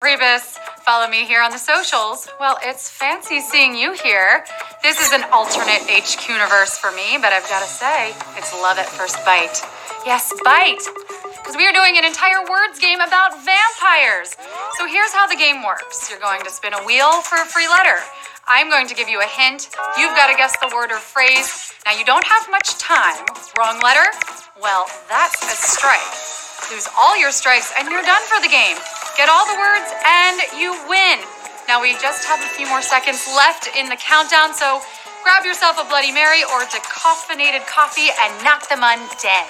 Priebus. Follow me here on the socials. Well, it's fancy seeing you here. This is an alternate HQ universe for me, but I've got to say, it's love at first bite. Yes, bite! Because we are doing an entire words game about vampires. So here's how the game works. You're going to spin a wheel for a free letter. I'm going to give you a hint. You've got to guess the word or phrase. Now, you don't have much time. Wrong letter? Well, that's a strike. Lose all your strikes and you're done for the game. Get all the words and you win. Now, we just have a few more seconds left in the countdown, so grab yourself a Bloody Mary or decaffeinated coffee and knock them undead.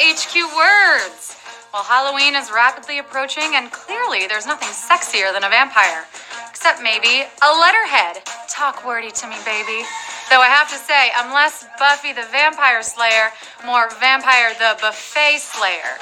HQ Words. Well, Halloween is rapidly approaching, and clearly there's nothing sexier than a vampire. Except maybe a letterhead. Talk wordy to me, baby. Though I have to say, I'm less Buffy the Vampire Slayer, more Vampire the Buffet Slayer.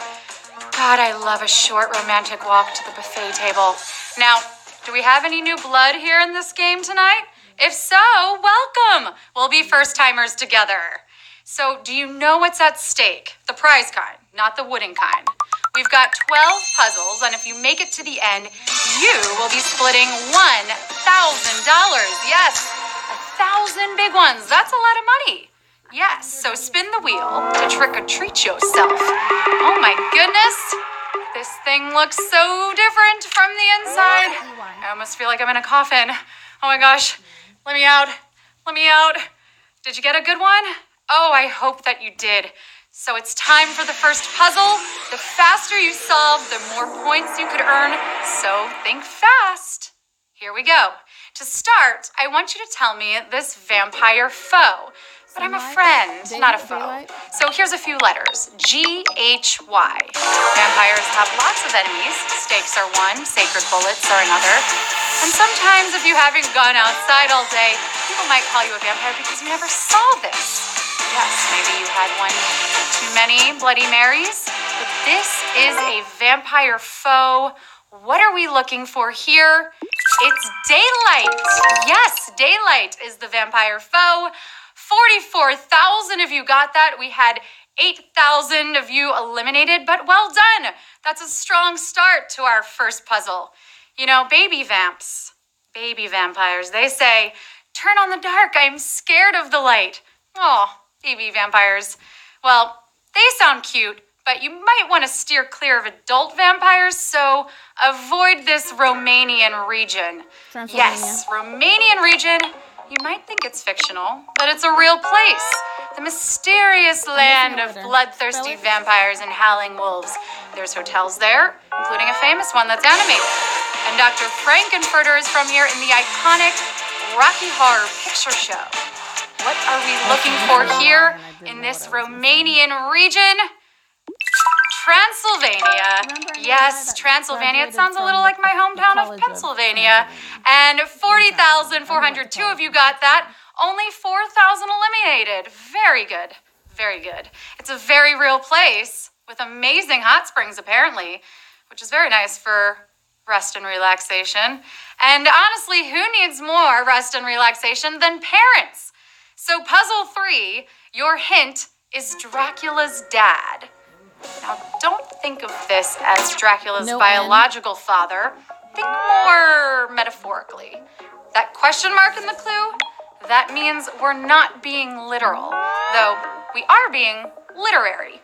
God, I love a short romantic walk to the buffet table. Now, do we have any new blood here in this game tonight? If so, welcome! We'll be first-timers together. So, do you know what's at stake? The prize kind, not the wooden kind. We've got 12 puzzles, and if you make it to the end, you will be splitting $1,000. Yes, 1,000 big ones. That's a lot of money. Yes, so spin the wheel to trick-or-treat yourself. Oh my goodness, this thing looks so different from the inside. I almost feel like I'm in a coffin. Oh my gosh, let me out. Let me out. Did you get a good one? Oh, I hope that you did. So it's time for the first puzzle. The faster you solve, the more points you could earn. So think fast. Here we go. To start, I want you to tell me this vampire foe. But I'm a friend, not a foe. So here's a few letters. G-H-Y. Vampires have lots of enemies. Stakes are one, sacred bullets are another. And sometimes if you haven't gone outside all day, people might call you a vampire because you never saw this. Yes, maybe you had one too many Bloody Marys, but this is a vampire foe. What are we looking for here? It's daylight. Yes, daylight is the vampire foe. 44,000 of you got that. We had 8,000 of you eliminated, but well done. That's a strong start to our first puzzle. You know, baby vampires, they say, turn on the dark, I'm scared of the light. Oh, baby vampires. Well, they sound cute, but you might want to steer clear of adult vampires, so avoid this Romanian region. Yes, Romanian region. You might think it's fictional, but it's a real place. The mysterious land of bloodthirsty vampires and howling wolves. There's hotels there, including a famous one that's animated. And Dr. Frankenfurter is from here in the iconic Rocky Horror Picture Show. What are we looking for here in this Romanian region? Transylvania. Yes, Transylvania. It sounds a little like my hometown of Pennsylvania. And 40,402 of you got that. Only 4,000 eliminated. Very good. Very good. It's a very real place with amazing hot springs, apparently, which is very nice for rest and relaxation. And honestly, who needs more rest and relaxation than parents? So puzzle 3, your hint is Dracula's dad. Now, don't think of this as Dracula's biological father. Think more metaphorically. That question mark in the clue, that means we're not being literal, though we are being literary.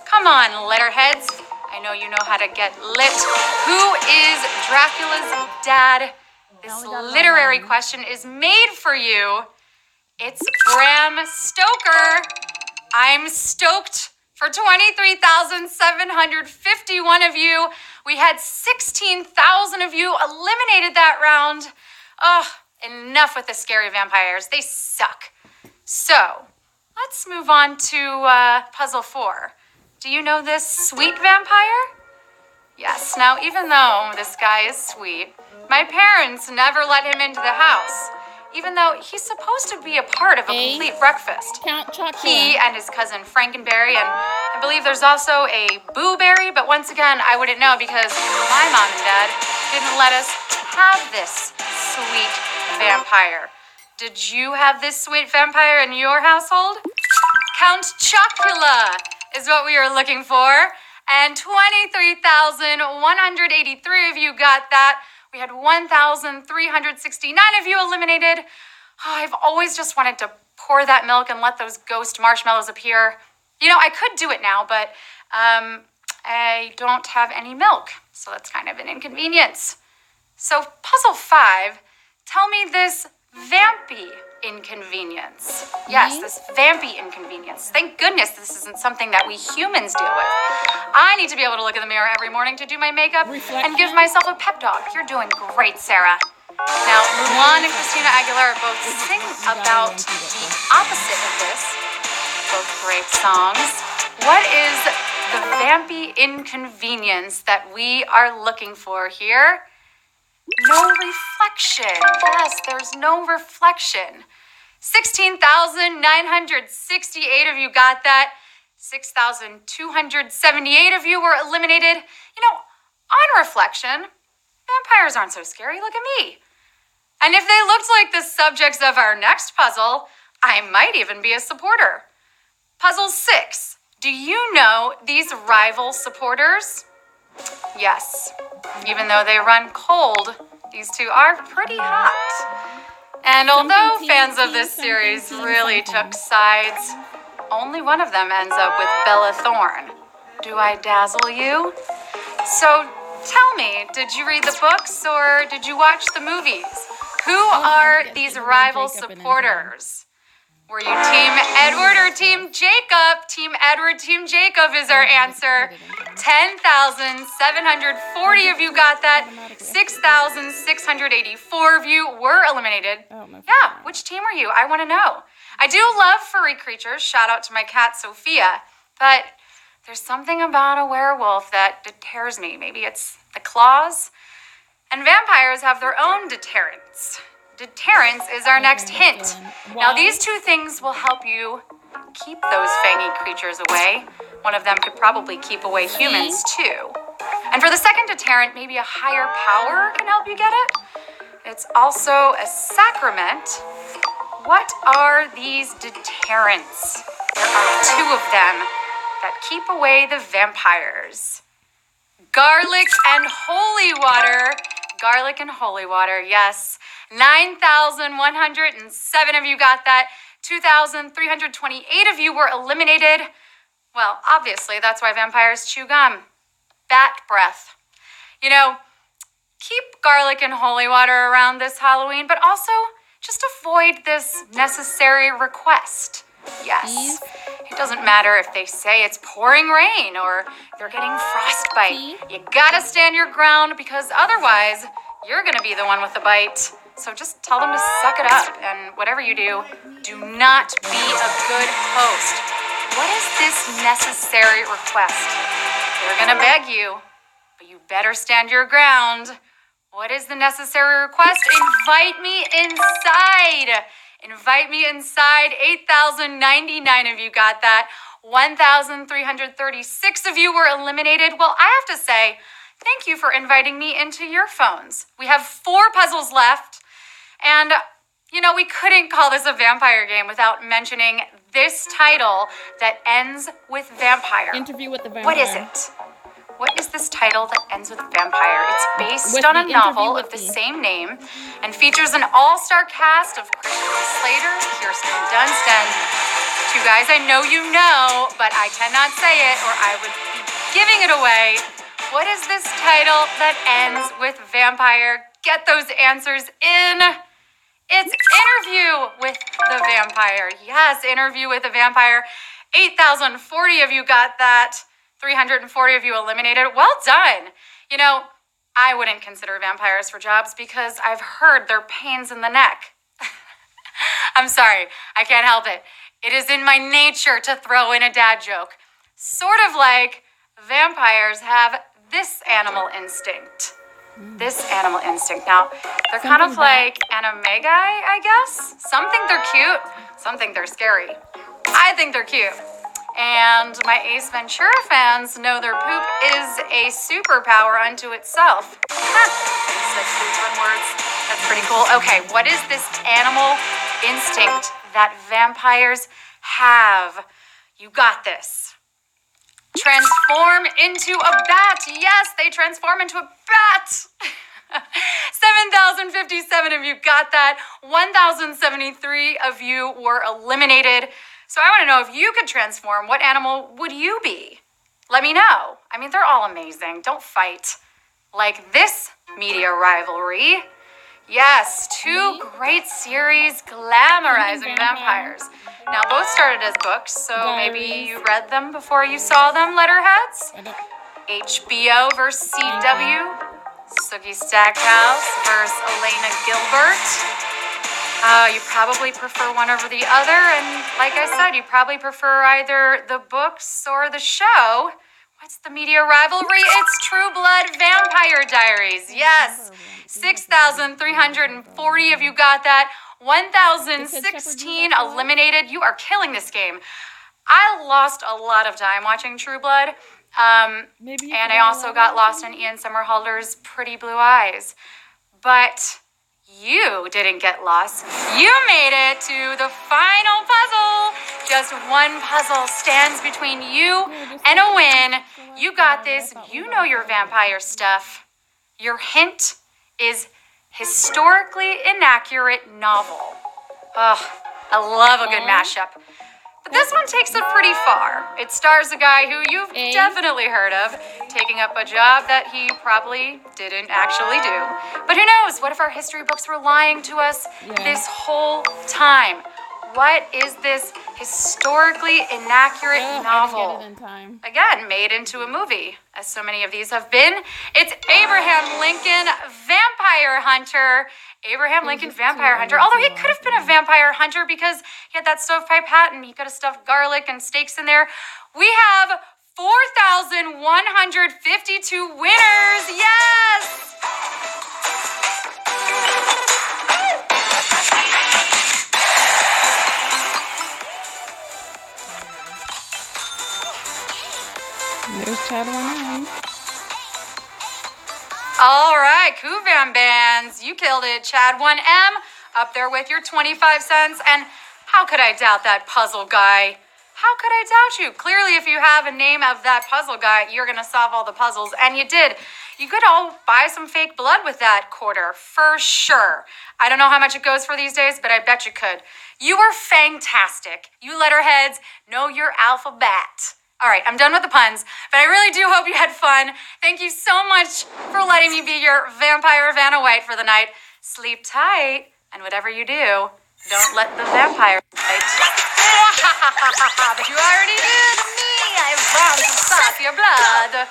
Come on, letterheads. I know you know how to get lit. Who is Dracula's dad? This literary question is made for you. It's Bram Stoker. I'm stoked. For 23,751 of you, we had 16,000 of you eliminated that round. Oh, enough with the scary vampires. They suck. So, let's move on to puzzle 4. Do you know this sweet vampire? Yes, now even though this guy is sweet, my parents never let him into the house, even though he's supposed to be a part of a complete breakfast. Count Chocula. He and his cousin Frankenberry, and I believe there's also a Boo Berry, but once again, I wouldn't know because my mom and dad didn't let us have this sweet vampire. Did you have this sweet vampire in your household? Count Chocula is what we are looking for. And 23,183 of you got that. We had 1,369 of you eliminated. Oh, I've always just wanted to pour that milk and let those ghost marshmallows appear. You know, I could do it now, but I don't have any milk, so that's kind of an inconvenience. So puzzle 5, tell me this vampy inconvenience. Yes, this vampy inconvenience. Thank goodness this isn't something that we humans deal with. I need to be able to look in the mirror every morning to do my makeup and give myself a pep talk. You're doing great, Sarah. Now, Mulan and Christina Aguilera both sing about the opposite of this. Both great songs. What is the vampy inconvenience that we are looking for here? No reflection. Yes, there's no reflection. 16,968 of you got that. 6,278 of you were eliminated. You know, on reflection, vampires aren't so scary. Look at me. And if they looked like the subjects of our next puzzle, I might even be a supporter. Puzzle 6. Do you know these rival supporters? Yes. Even though they run cold, these two are pretty hot. And although fans of this series really took sides, only one of them ends up with Bella Thorne. Do I dazzle you? So tell me, did you read the books or did you watch the movies? Who are these rival supporters? Were you Team Edward or Team Jacob? Team Edward, Team Jacob is our answer. 10,740 of you got that. 6,684 of you were eliminated. Yeah, which team are you? I want to know. I do love furry creatures. Shout out to my cat, Sophia. But there's something about a werewolf that deters me. Maybe it's the claws. And vampires have their own deterrents. Deterrence is our next hint. Now, these two things will help you keep those fangy creatures away. One of them could probably keep away humans, too. And for the second deterrent, maybe a higher power can help you get it. It's also a sacrament. What are these deterrents? There are two of them that keep away the vampires. Garlic and holy water. Garlic and holy water, yes. 9,107 of you got that. 2,328 of you were eliminated. Well, obviously, that's why vampires chew gum. Bat breath. You know, keep garlic and holy water around this Halloween, but also just avoid this necessary request. Yes. It doesn't matter if they say it's pouring rain or they're getting frostbite. You gotta stand your ground because otherwise you're gonna be the one with the bite. So just tell them to suck it up, and whatever you do, do not be a good host. What is this necessary request? They're gonna beg you, but you better stand your ground. What is the necessary request? Invite me inside. Invite me inside. 8,099 of you got that. 1,336 of you were eliminated. Well, I have to say, thank you for inviting me into your phones. We have 4 puzzles left. And, you know, we couldn't call this a vampire game without mentioning this title that ends with vampire. Interview with the Vampire. What is it? What is this title that ends with vampire? It's based on a novel of the same name and features an all-star cast of Christian Slater, Kirsten Dunst, and 2 guys I know you know, but I cannot say it or I would be giving it away. What is this title that ends with vampire? Get those answers in. It's Interview with the Vampire. Yes, Interview with the Vampire. 8,040 of you got that. 340 of you eliminated. Well done. You know, I wouldn't consider vampires for jobs because I've heard they're pains in the neck. I'm sorry, I can't help it. It is in my nature to throw in a dad joke. Sort of like vampires have this animal instinct? This animal instinct. Now, they're kind of like anime guy, I guess. Some think they're cute, some think they're scary. I think they're cute. And my Ace Ventura fans know their poop is a superpower unto itself. Said three fun words. That's pretty cool. Okay, what is this animal instinct that vampires have? You got this. Transform into a bat. Yes, they transform into a bat. 7,057 of you got that. 1,073 of you were eliminated. So I want to know, if you could transform, what animal would you be? Let me know. I mean, they're all amazing. Don't fight. Like this media rivalry. Yes, two great series glamorizing vampires. Now, both started as books, so maybe you read them before you saw them, Letterheads. HBO versus CW. Sookie Stackhouse versus Elena Gilbert. You probably prefer one over the other, and like I said, you probably prefer either the books or the show. What's the media rivalry? It's True Blood Vampire Diaries. Yes, 6,340 of you got that. 1,016 eliminated. You are killing this game. I lost a lot of time watching True Blood, and I also got lost in Ian Somerhalder's Pretty Blue Eyes. But you didn't get lost. You made it to the final puzzle. Just one puzzle stands between you and a win. You got this. You know your vampire stuff. Your hint is historically inaccurate novel. Ugh, I love a good mashup. But this one takes it pretty far. It stars a guy who you've definitely heard of, taking up a job that he probably didn't actually do. But who knows? What if our history books were lying to us this whole time? What is this historically inaccurate novel? Again, made into a movie, as so many of these have been. It's Abraham Lincoln, Vampire Hunter. Abraham Lincoln, Vampire Hunter. Although he could have been a vampire hunter because he had that stovepipe hat and he could have stuffed garlic and steaks in there. We have 4,152 winners. Yes! There's Chad 1. All right, Kuvan Bands, you killed it. Chad 1M, up there with your 25 cents. And how could I doubt that puzzle guy? How could I doubt you? Clearly, if you have a name of that puzzle guy, you're going to solve all the puzzles. And you did. You could all buy some fake blood with that quarter, for sure. I don't know how much it goes for these days, but I bet you could. You were fantastic. You letterheads know your alphabet. All right, I'm done with the puns, but I really do hope you had fun. Thank you so much for letting me be your vampire Vanna White for the night. Sleep tight, and whatever you do, don't let the vampire bite. But you already did me. I bound to suck your blood.